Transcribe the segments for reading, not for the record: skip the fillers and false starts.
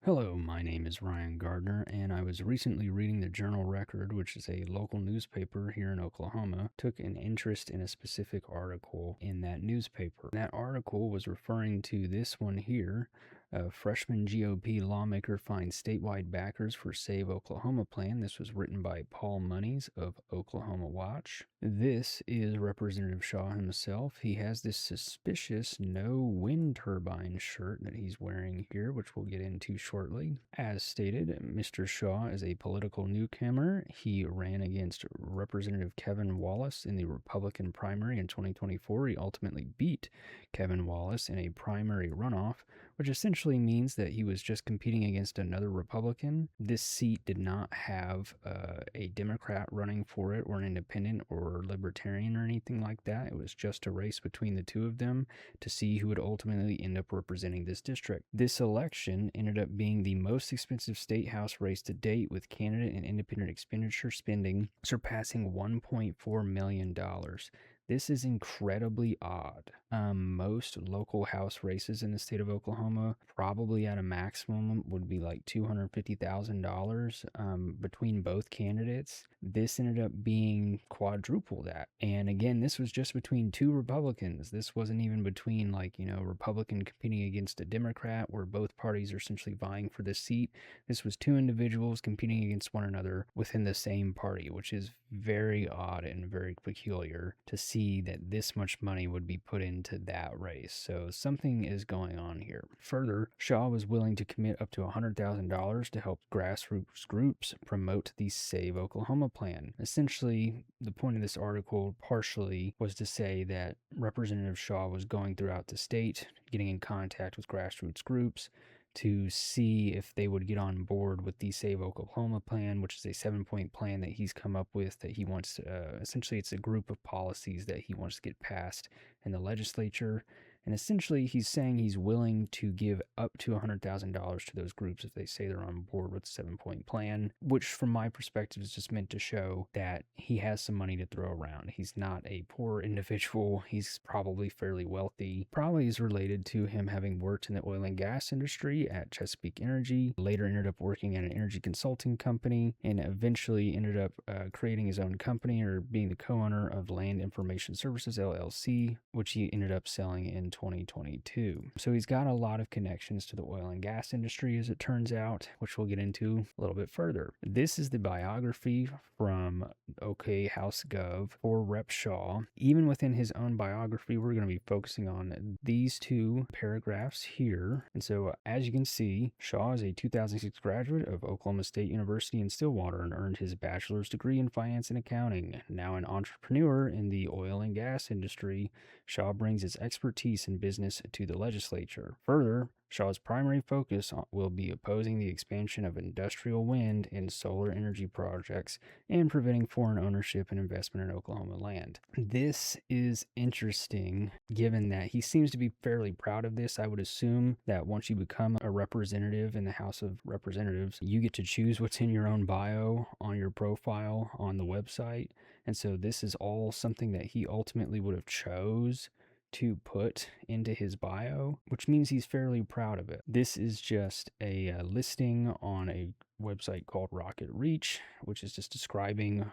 Hello, my name is Ryan Gardner, and I was recently reading the Journal Record, which is a local newspaper here in Oklahoma. Took an interest in a specific article in that newspaper. That article was referring to this one here. A freshman GOP lawmaker finds statewide backers for Save Oklahoma plan. This was written by Paul Monies of Oklahoma Watch. This is Representative Shaw himself. He has this suspicious no wind turbine shirt that he's wearing here, which we'll get into shortly. As stated, Mr. Shaw is a political newcomer. He ran against Representative Kevin Wallace in the Republican primary in 2024. He ultimately beat Kevin Wallace in a primary runoff, which essentially means that he was just competing against another Republican. This seat did not have a Democrat running for it, or an independent or libertarian or anything like that. It was just a race between the two of them to see who would ultimately end up representing this district. This election ended up being the most expensive state house race to date, with candidate and independent expenditure spending surpassing $1.4 million. This is incredibly odd. Most local house races in the state of Oklahoma, probably at a maximum, would be like $250,000 between both candidates. This ended up being quadruple that. And again, this was just between two Republicans. This wasn't even between, Republican competing against a Democrat, where both parties are essentially vying for the seat. This was two individuals competing against one another within the same party, which is very odd and very peculiar to see that this much money would be put into that race. So something is going on here. Further, Shaw was willing to commit up to $100,000 to help grassroots groups promote the Save Oklahoma plan. Essentially, the point of this article partially was to say that Representative Shaw was going throughout the state, getting in contact with grassroots groups to see if they would get on board with the Save Oklahoma plan, which is a 7-point plan that he's come up with, that he wants essentially it's a group of policies that he wants to get passed in the legislature. And essentially, he's saying he's willing to give up to $100,000 to those groups if they say they're on board with the 7-point plan, which from my perspective is just meant to show that he has some money to throw around. He's not a poor individual. He's probably fairly wealthy. Probably is related to him having worked in the oil and gas industry at Chesapeake Energy, later ended up working at an energy consulting company, and eventually ended up creating his own company, or being the co-owner of Land Information Services, LLC, which he ended up selling in 2022. So he's got a lot of connections to the oil and gas industry, as it turns out, which we'll get into a little bit further. This is the biography from OK House Gov for Rep Shaw. Even within his own biography, we're going to be focusing on these two paragraphs here. And so, as you can see, Shaw is a 2006 graduate of Oklahoma State University in Stillwater and earned his bachelor's degree in finance and accounting. Now an entrepreneur in the oil and gas industry, Shaw brings his expertise in business to the legislature. Further, Shaw's primary focus will be opposing the expansion of industrial wind and solar energy projects and preventing foreign ownership and investment in Oklahoma land. This is interesting, given that he seems to be fairly proud of this. I would assume that once you become a representative in the House of Representatives, you get to choose what's in your own bio on your profile on the website. And so this is all something that he ultimately would have chose to put into his bio, which means he's fairly proud of it. This is just a listing on a website called Rocket Reach, which is just describing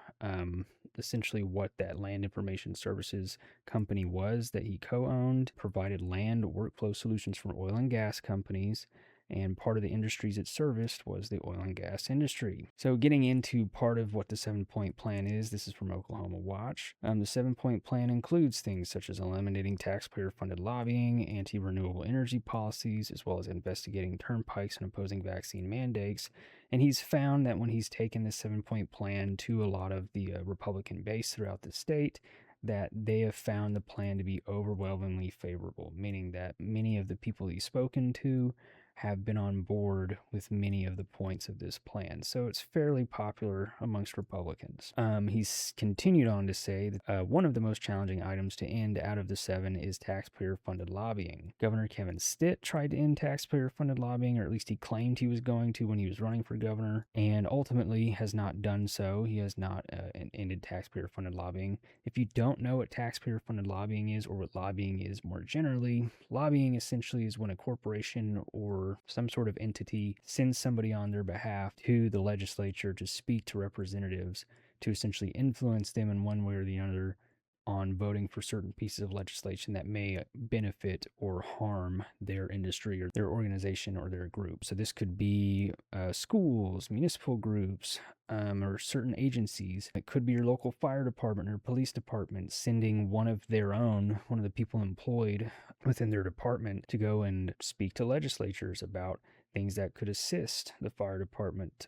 essentially what that Land Information Services company was that he co-owned, provided land workflow solutions for oil and gas companies, and part of the industries it serviced was the oil and gas industry. So getting into part of what the 7-point plan is, this is from Oklahoma Watch. The 7-point plan includes things such as eliminating taxpayer-funded lobbying, anti-renewable energy policies, as well as investigating turnpikes and opposing vaccine mandates. And he's found that when he's taken this 7-point plan to a lot of the Republican base throughout the state, that they have found the plan to be overwhelmingly favorable, meaning that many of the people he's spoken to have been on board with many of the points of this plan. So it's fairly popular amongst Republicans. He's continued on to say that one of the most challenging items to end out of the 7 is taxpayer-funded lobbying. Governor Kevin Stitt tried to end taxpayer-funded lobbying, or at least he claimed he was going to when he was running for governor, and ultimately has not done so. He has not ended taxpayer-funded lobbying. If you don't know what taxpayer-funded lobbying is, or what lobbying is more generally, lobbying essentially is when a corporation or or some sort of entity sends somebody on their behalf to the legislature to speak to representatives to essentially influence them in one way or the other on voting for certain pieces of legislation that may benefit or harm their industry or their organization or their group. So this could be schools, municipal groups, or certain agencies. It could be your local fire department or police department sending one of their own, one of the people employed within their department to go and speak to legislatures about things that could assist the fire department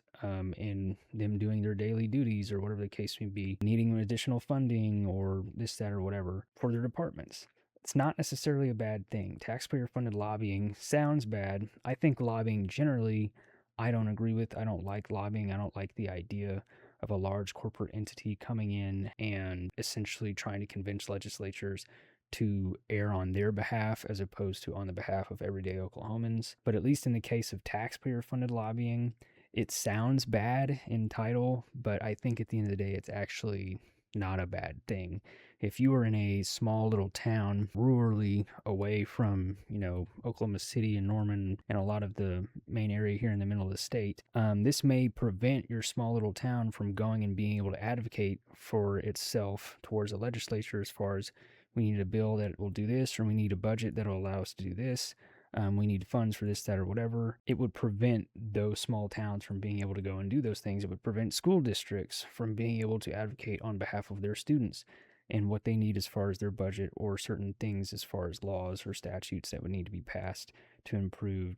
in them doing their daily duties or whatever the case may be, needing additional funding or this, that, or whatever for their departments. It's not necessarily a bad thing. Taxpayer-funded lobbying sounds bad. I think lobbying generally, I don't agree with. I don't like lobbying. I don't like the idea of a large corporate entity coming in and essentially trying to convince legislatures to err on their behalf as opposed to on the behalf of everyday Oklahomans. But at least in the case of taxpayer-funded lobbying, it sounds bad in title, but I think at the end of the day, it's actually not a bad thing. If you were in a small little town, rurally away from, Oklahoma City and Norman and a lot of the main area here in the middle of the state, this may prevent your small little town from going and being able to advocate for itself towards the legislature as far as we need a bill that will do this, or we need a budget that will allow us to do this. We need funds for this, that, or whatever. It would prevent those small towns from being able to go and do those things. It would prevent school districts from being able to advocate on behalf of their students and what they need as far as their budget or certain things as far as laws or statutes that would need to be passed to improve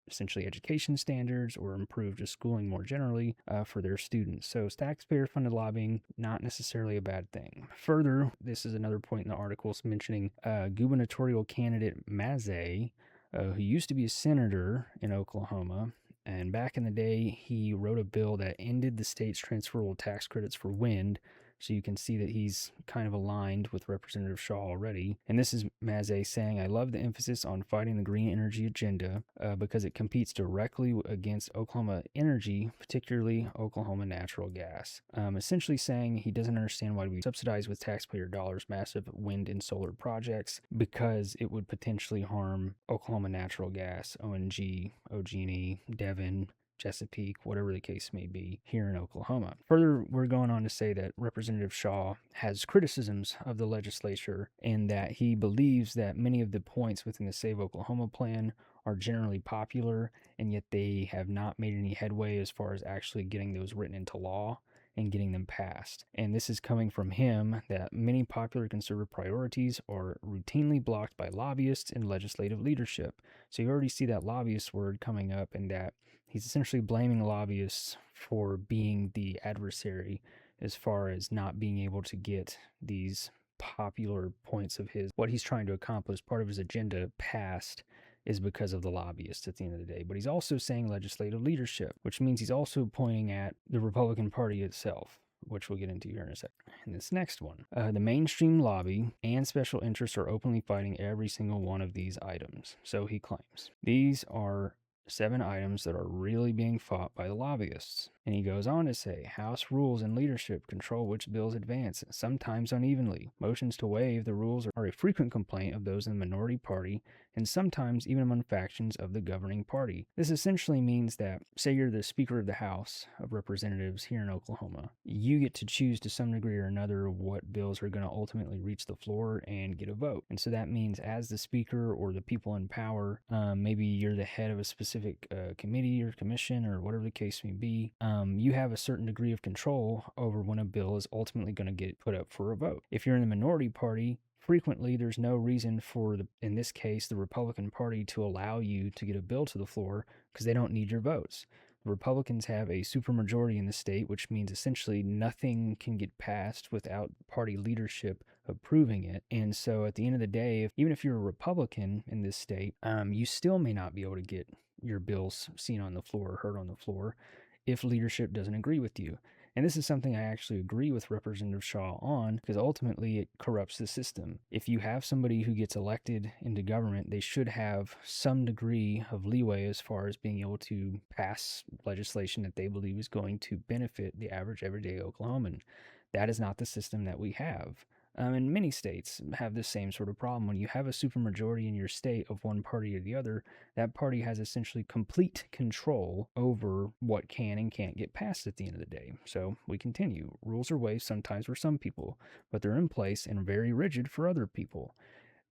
essentially education standards or improve just schooling more generally for their students. So taxpayer-funded lobbying, not necessarily a bad thing. Further, this is another point in the article mentioning gubernatorial candidate Mazzei, who used to be a senator in Oklahoma. And back in the day, he wrote a bill that ended the state's transferable tax credits for wind. So you can see that he's kind of aligned with Representative Shaw already. And this is Mazzei saying, "I love the emphasis on fighting the green energy agenda because it competes directly against Oklahoma energy, particularly Oklahoma natural gas." Essentially saying he doesn't understand why we subsidize with taxpayer dollars massive wind and solar projects because it would potentially harm Oklahoma natural gas, ONG, OG&E, Devon, Chesapeake, whatever the case may be, here in Oklahoma. Further, we're going on to say that Representative Shaw has criticisms of the legislature in that he believes that many of the points within the Save Oklahoma plan are generally popular, and yet they have not made any headway as far as actually getting those written into law and getting them passed. And this is coming from him that many popular conservative priorities are routinely blocked by lobbyists and legislative leadership. So you already see that lobbyist word coming up, and that he's essentially blaming lobbyists for being the adversary as far as not being able to get these popular points of his, what he's trying to accomplish, part of his agenda passed is because of the lobbyists at the end of the day. But he's also saying legislative leadership, which means he's also pointing at the Republican Party itself, which we'll get into here in a second. And this next one, the mainstream lobby and special interests are openly fighting every single one of these items. So he claims these are 7 items that are really being fought by the lobbyists. And he goes on to say, House rules and leadership control which bills advance, sometimes unevenly. Motions to waive the rules are a frequent complaint of those in the minority party, and sometimes even among factions of the governing party. This essentially means that, say you're the Speaker of the House of Representatives here in Oklahoma, you get to choose to some degree or another what bills are going to ultimately reach the floor and get a vote. And so that means as the Speaker or the people in power, maybe you're the head of a specific committee or commission or whatever the case may be, you have a certain degree of control over when a bill is ultimately going to get put up for a vote. If you're in the minority party, frequently there's no reason for, in this case, the Republican Party to allow you to get a bill to the floor because they don't need your votes. The Republicans have a supermajority in the state, which means essentially nothing can get passed without party leadership approving it. And so at the end of the day, even if you're a Republican in this state, you still may not be able to get your bills seen on the floor or heard on the floor if leadership doesn't agree with you. And this is something I actually agree with Representative Shaw on, because ultimately it corrupts the system. If you have somebody who gets elected into government, they should have some degree of leeway as far as being able to pass legislation that they believe is going to benefit the average everyday Oklahoman. That is not the system that we have. And many states have the same sort of problem. When you have a supermajority in your state of one party or the other, that party has essentially complete control over what can and can't get passed at the end of the day. So we continue. Rules are waived sometimes for some people, but they're in place and very rigid for other people.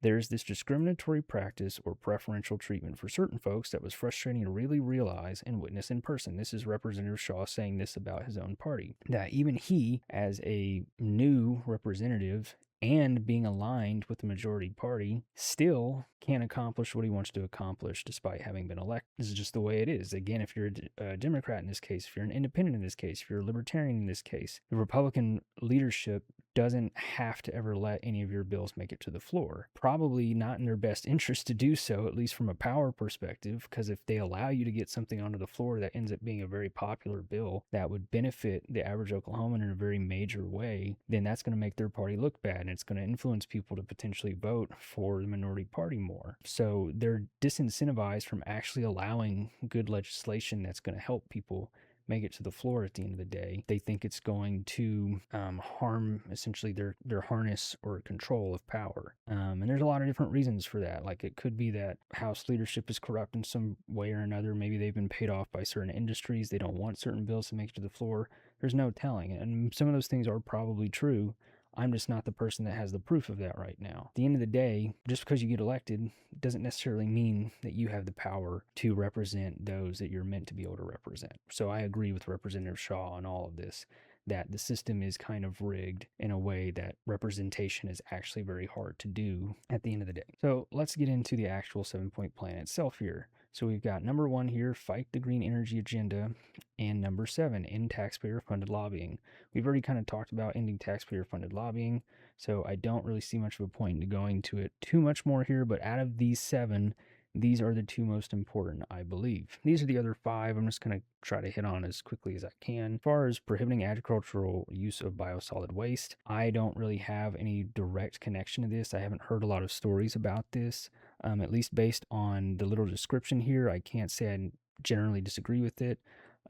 There's this discriminatory practice or preferential treatment for certain folks that was frustrating to really realize and witness in person. This is Representative Shaw saying this about his own party, that even he, as a new representative and being aligned with the majority party, still can't accomplish what he wants to accomplish despite having been elected. This is just the way it is. Again, if you're a Democrat in this case, if you're an independent in this case, if you're a libertarian in this case, the Republican leadership doesn't have to ever let any of your bills make it to the floor. Probably not in their best interest to do so, at least from a power perspective, because if they allow you to get something onto the floor that ends up being a very popular bill that would benefit the average Oklahoman in a very major way, then that's going to make their party look bad, and it's going to influence people to potentially vote for the minority party more. So they're disincentivized from actually allowing good legislation that's going to help people make it to the floor at the end of the day. They think it's going to harm essentially their harness or control of power. And there's a lot of different reasons for that. Like it could be that House leadership is corrupt in some way or another. Maybe they've been paid off by certain industries. They don't want certain bills to make it to the floor. There's no telling. And some of those things are probably true. I'm just not the person that has the proof of that right now. At the end of the day, just because you get elected doesn't necessarily mean that you have the power to represent those that you're meant to be able to represent. So I agree with Representative Shaw on all of this, that the system is kind of rigged in a way that representation is actually very hard to do at the end of the day. So let's get into the actual 7-point plan itself here. So we've got number 1 here, fight the green energy agenda, and number 7, end taxpayer-funded lobbying. We've already kind of talked about ending taxpayer-funded lobbying, so I don't really see much of a point in going to it too much more here, but out of these 7, these are the 2 most important, I believe. These are the other 5 I'm just going to try to hit on as quickly as I can. As far as prohibiting agricultural use of biosolid waste, I don't really have any direct connection to this. I haven't heard a lot of stories about this. At least based on the little description here, I can't say I generally disagree with it.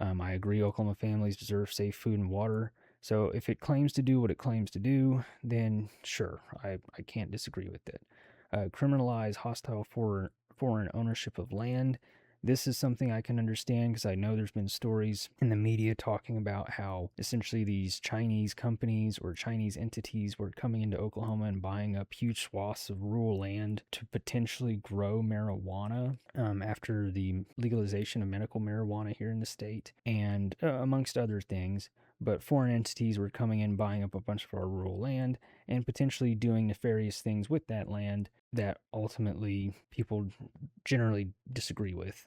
I agree Oklahoma families deserve safe food and water. So if it claims to do what it claims to do, then sure, I can't disagree with it. Criminalize hostile foreign ownership of land. This is something I can understand because I know there's been stories in the media talking about how essentially these Chinese companies or Chinese entities were coming into Oklahoma and buying up huge swaths of rural land to potentially grow marijuana after the legalization of medical marijuana here in the state, and amongst other things. But foreign entities were coming in, buying up a bunch of our rural land, and potentially doing nefarious things with that land that ultimately people generally disagree with.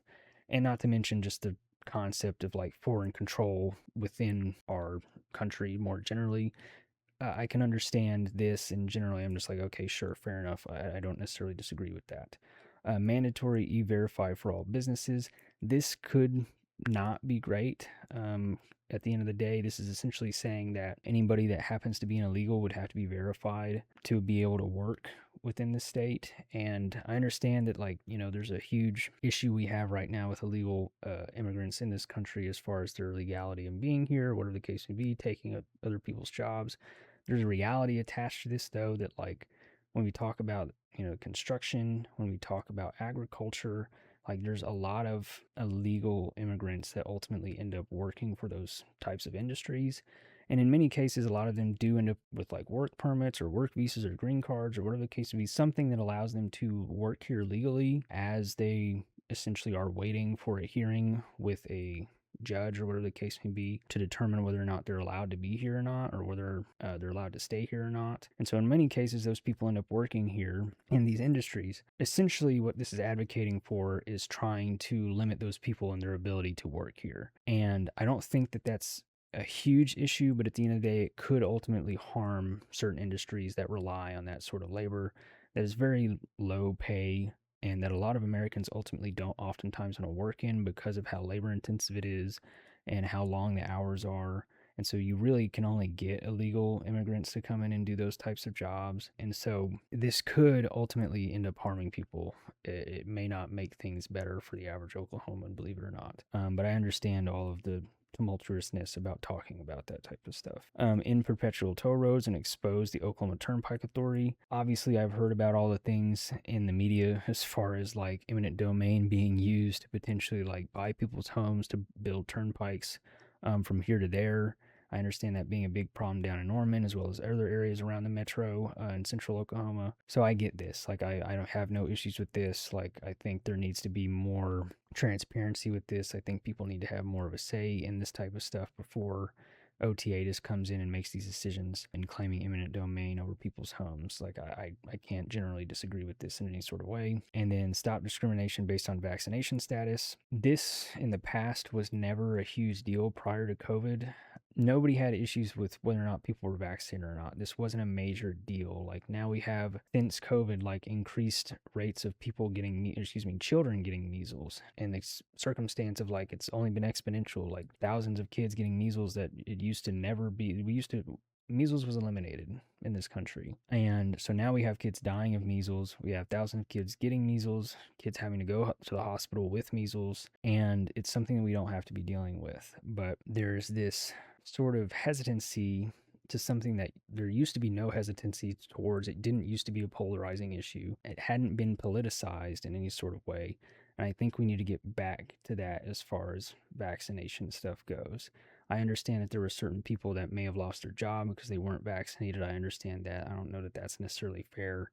And not to mention just the concept of like foreign control within our country more generally. I can understand this, and generally I'm just like, okay, sure, fair enough. I don't necessarily disagree with that. Mandatory e-verify for all businesses. This could not be great. At the end of the day, this is essentially saying that anybody that happens to be an illegal would have to be verified to be able to work within the state. And I understand that, like, you know, there's a huge issue we have right now with illegal immigrants in this country as far as their legality in being here, whatever the case may be, taking up other people's jobs. There's a reality attached to this, though, that like when we talk about, you know, construction, when we talk about agriculture, like there's a lot of illegal immigrants that ultimately end up working for those types of industries. And in many cases, a lot of them do end up with like work permits or work visas or green cards or whatever the case may be, something that allows them to work here legally as they essentially are waiting for a hearing with a judge or whatever the case may be to determine whether or not they're allowed to be here or not, or whether they're allowed to stay here or not. And so in many cases, those people end up working here in these industries. Essentially, what this is advocating for is trying to limit those people and their ability to work here. And I don't think that that's a huge issue, but at the end of the day, it could ultimately harm certain industries that rely on that sort of labor that is very low pay, and that a lot of Americans ultimately don't oftentimes want to work in because of how labor intensive it is and how long the hours are. And so you really can only get illegal immigrants to come in and do those types of jobs. And so this could ultimately end up harming people. It may not make things better for the average Oklahoman, believe it or not. But I understand all of the tumultuousness about talking about that type of stuff. In perpetual toll roads and expose the Oklahoma Turnpike Authority. Obviously, I've heard about all the things in the media as far as like eminent domain being used to potentially like buy people's homes to build turnpikes from here to there. I understand that being a big problem down in Norman as well as other areas around the metro in central Oklahoma. So I get this. Like, I don't have no issues with this. Like, I think there needs to be more transparency with this. I think people need to have more of a say in this type of stuff before OTA just comes in and makes these decisions and claiming eminent domain over people's homes. Like, I can't generally disagree with this in any sort of way. And then stop discrimination based on vaccination status. This in the past was never a huge deal prior to COVID. Nobody had issues with whether or not people were vaccinated or not. This wasn't a major deal. Like, now we have, since COVID, like increased rates of people getting, children getting measles. And the circumstance of like, it's only been exponential, like thousands of kids getting measles that it used to never be. Measles was eliminated in this country. And so now we have kids dying of measles. We have thousands of kids getting measles, kids having to go to the hospital with measles. And it's something that we don't have to be dealing with. But there's this sort of hesitancy to something that there used to be no hesitancy towards. It didn't used to be a polarizing issue. It hadn't been politicized in any sort of way. And I think we need to get back to that as far as vaccination stuff goes. I understand that there were certain people that may have lost their job because they weren't vaccinated. I understand that. I don't know that that's necessarily fair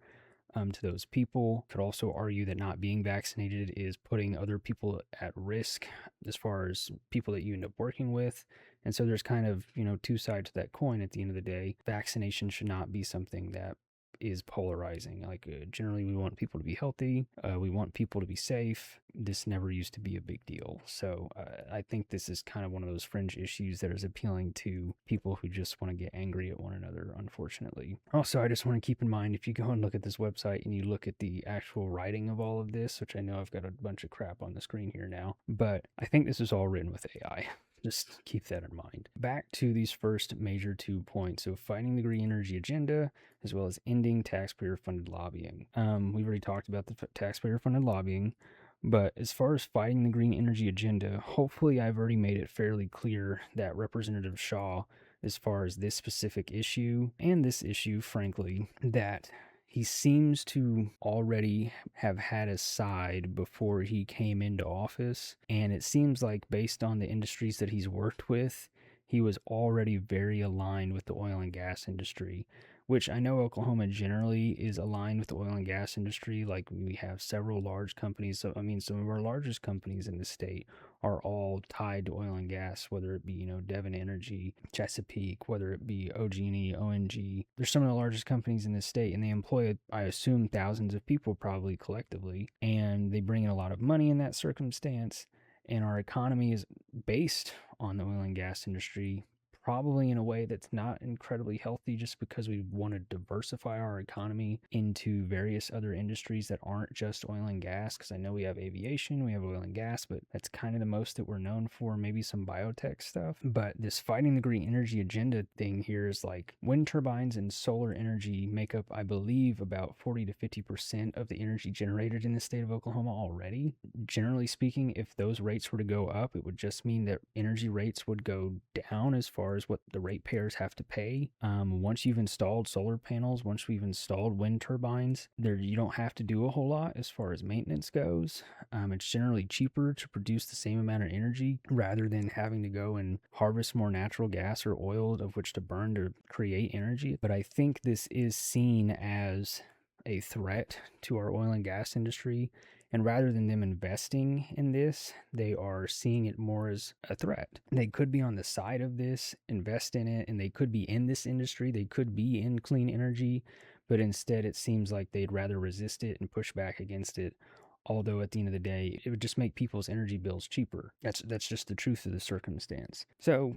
to those people. Could also argue that not being vaccinated is putting other people at risk as far as people that you end up working with. And so there's kind of, two sides to that coin at the end of the day. Vaccination should not be something that is polarizing. Like, generally we want people to be healthy. We want people to be safe. This never used to be a big deal. So I think this is kind of one of those fringe issues that is appealing to people who just want to get angry at one another, unfortunately. Also, I just want to keep in mind, if you go and look at this website and you look at the actual writing of all of this, which I know I've got a bunch of crap on the screen here now, but I think this is all written with AI. Just keep that in mind. Back to these first major 2 points. So fighting the green energy agenda, as well as ending taxpayer-funded lobbying. We've already talked about the taxpayer-funded lobbying, but as far as fighting the green energy agenda, hopefully I've already made it fairly clear that Representative Shaw, as far as this specific issue, and this issue, frankly, that he seems to already have had a side before he came into office. And it seems like, based on the industries that he's worked with, he was already very aligned with the oil and gas industry, which I know Oklahoma generally is aligned with the oil and gas industry. Like, we have several large companies. So, some of our largest companies in the state are all tied to oil and gas, whether it be, Devon Energy, Chesapeake, whether it be OG&E, ONG. They're some of the largest companies in the state, and they employ, I assume, thousands of people probably collectively, and they bring in a lot of money in that circumstance. And our economy is based on the oil and gas industry, probably in a way that's not incredibly healthy, just because we want to diversify our economy into various other industries that aren't just oil and gas. Because I know we have aviation, we have oil and gas, but that's kind of the most that we're known for, maybe some biotech stuff. But this fighting the green energy agenda thing here is like, wind turbines and solar energy make up, I believe, about 40 to 50% of the energy generated in the state of Oklahoma already. Generally speaking, if those rates were to go up, it would just mean that energy rates would go down as far as what the ratepayers have to pay. Once you've installed solar panels, once we've installed wind turbines, you don't have to do a whole lot as far as maintenance goes. It's generally cheaper to produce the same amount of energy rather than having to go and harvest more natural gas or oil of which to burn to create energy. But I think this is seen as a threat to our oil and gas industry. And rather than them investing in this, they are seeing it more as a threat. They could be on the side of this, invest in it, and they could be in this industry. They could be in clean energy, but instead it seems like they'd rather resist it and push back against it. Although at the end of the day, it would just make people's energy bills cheaper. That's just the truth of the circumstance. So,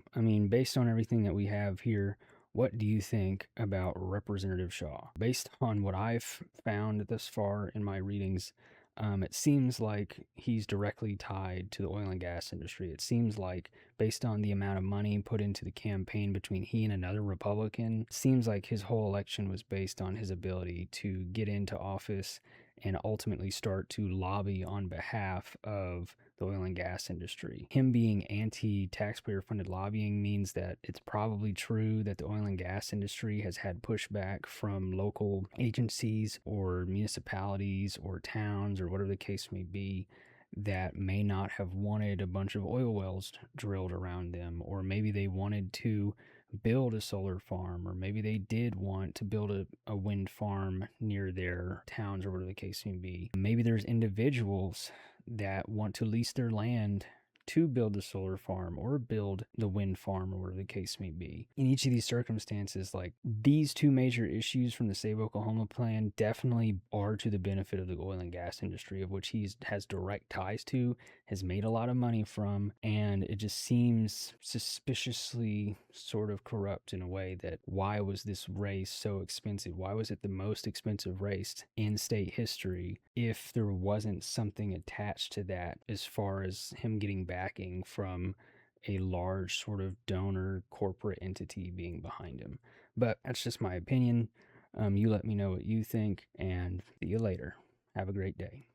based on everything that we have here, what do you think about Representative Shaw? Based on what I've found thus far in my readings, it seems like he's directly tied to the oil and gas industry. It seems like, based on the amount of money put into the campaign between he and another Republican, it seems like his whole election was based on his ability to get into office and ultimately start to lobby on behalf of the oil and gas industry. Him being anti-taxpayer funded lobbying means that it's probably true that the oil and gas industry has had pushback from local agencies or municipalities or towns or whatever the case may be that may not have wanted a bunch of oil wells drilled around them, or maybe they wanted to build a solar farm, or maybe they did want to build a wind farm near their towns or whatever the case may be. Maybe there's individuals that want to lease their land to build the solar farm or build the wind farm or whatever the case may be. In each of these circumstances, like these two major issues from the Save Oklahoma plan definitely are to the benefit of the oil and gas industry, of which he has direct ties to, has made a lot of money from, and it just seems suspiciously sort of corrupt in a way that why was this race so expensive? Why was it the most expensive race in state history if there wasn't something attached to that as far as him getting backing from a large sort of donor corporate entity being behind him? But that's just my opinion. You let me know what you think, and see you later. Have a great day.